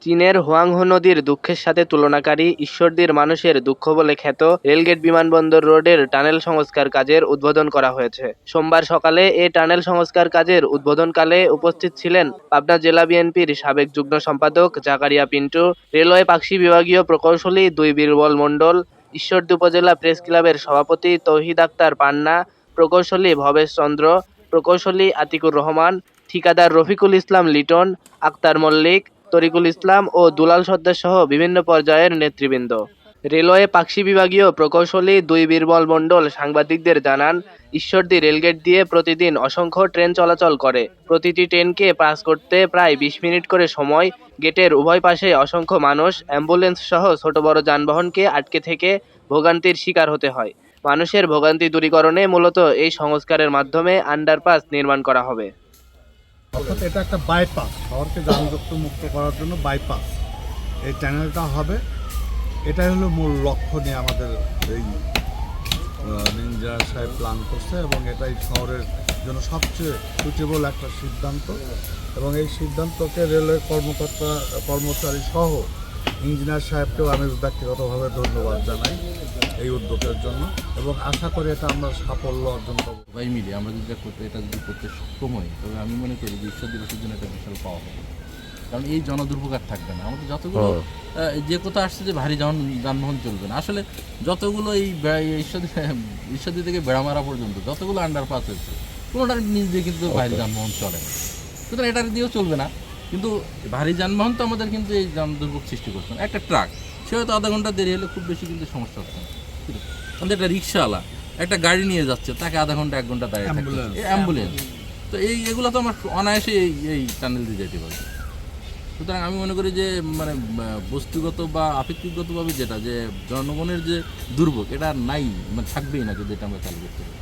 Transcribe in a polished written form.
চীনের হুয়াংহো নদীর দুঃখের সাথে তুলনাকারী ঈশ্বরদীর মানুষের দুঃখ বলে খ্যাত রেলগেট বিমানবন্দর রোডের টানেল সংস্কার কাজের উদ্বোধন করা হয়েছে। সোমবার সকালে এ টানেল সংস্কার কাজের উদ্বোধনকালে উপস্থিত ছিলেন পাবনা জেলা বিএনপির সাবেক যুগ্ম সম্পাদক জাকারিয়া পিন্টু, রেলওয়ে পাকশি বিভাগীয় প্রকৌশলী ২ বীরবল মণ্ডল, ঈশ্বরদী উপজেলা প্রেস ক্লাবের সভাপতি তৌহিদ আক্তার পান্না, প্রকৌশলী ভবেশ চন্দ্র, প্রকৌশলী আতিকুর রহমান, ঠিকাদার রফিকুল ইসলাম লিটন, আক্তার মল্লিক, তরিকুল ইসলাম ও দুলাল সর্দার সহ বিভিন্ন পর্যায়ের নেতৃবৃন্দ। রেলওয়ে পাকশি বিভাগীয় প্রকৌশলী ২ বীরবল মণ্ডল সাংবাদিকদের জানান, ঈশ্বরদী রেলগেট দিয়ে প্রতিদিন অসংখ্য ট্রেন চলাচল করে। প্রতিটি ট্রেনকে পাস করতে প্রায় ২০ মিনিট করে সময়। গেটের উভয় পাশে অসংখ্য মানুষ, অ্যাম্বুলেন্স সহ ছোট বড় যানবাহনকে আটকে থেকে ভোগান্তির শিকার হতে হয়। মানুষের ভোগান্তি দূরীকরণে মূলত এই সংস্কারের মাধ্যমে আন্ডারপাস নির্মাণ করা হবে। অর্থাৎ এটা একটা বাইপাস, শহরকে যানযুক্ত মুক্ত করার জন্য বাইপাস এই টানেলটা হবে। এটাই হলো মূল লক্ষ্য নিয়ে আমাদের এই ইঞ্জিনিয়ার সাহেব প্ল্যান করছে এবং এটাই শহরের জন্য সবচেয়ে সুইটেবল একটা সিদ্ধান্ত। এবং এই সিদ্ধান্তকে রেলের কর্মচারী সহ ইঞ্জিনিয়ার সাহেবকেও আমি ব্যক্তিগতভাবে ধন্যবাদ জানাই এই উদ্যোগের জন্য এবং আশা করি এটা আমরা সাফল্য অর্জন করব। সবাই মিলে আমরা যদি এটা যদি করতে সক্ষম হই, তবে আমি মনে করি যে ঈশ্বর দিবসের জন্য একটা বিশাল পাওয়া হবে। কারণ এই জনদুর্ভোগ আর থাকবে না। আমাদের যতগুলো যে কোথাও আসছে যে ভারী যানবাহন চলবে না, আসলে যতগুলো এই ঈশ্বরদী থেকে বেড়ামারা পর্যন্ত যতগুলো আন্ডারপাস হয়েছে, কোনোটার নিচ দিয়ে কিন্তু ভারী যানবাহন চলে না, সুতরাং এটার দিয়েও চলবে না। কিন্তু ভারী যানবাহন তো আমাদের কিন্তু এই দুর্ভোগ সৃষ্টি করছে না। একটা ট্রাক সে হয়তো আধা ঘন্টা দেরি হলে খুব বেশি কিন্তু সমস্যা হচ্ছে না। আমাদের একটা রিক্সাওয়ালা একটা গাড়ি নিয়ে যাচ্ছে, তাকে আধা ঘন্টা 1 ঘন্টা দাঁড়িয়ে থাকছে, অ্যাম্বুলেন্স। তো এগুলো তো আমার অনায়াসে এই টানেল দিয়ে যেতে পারে। সুতরাং আমি মনে করি যে মানে বস্তুগত বা আপেক্ষিকগতভাবে যেটা যে জনগণের যে দুর্ভোগ, এটা নাই, মানে থাকবেই না যদি এটা আমরা চালু করতে পারি।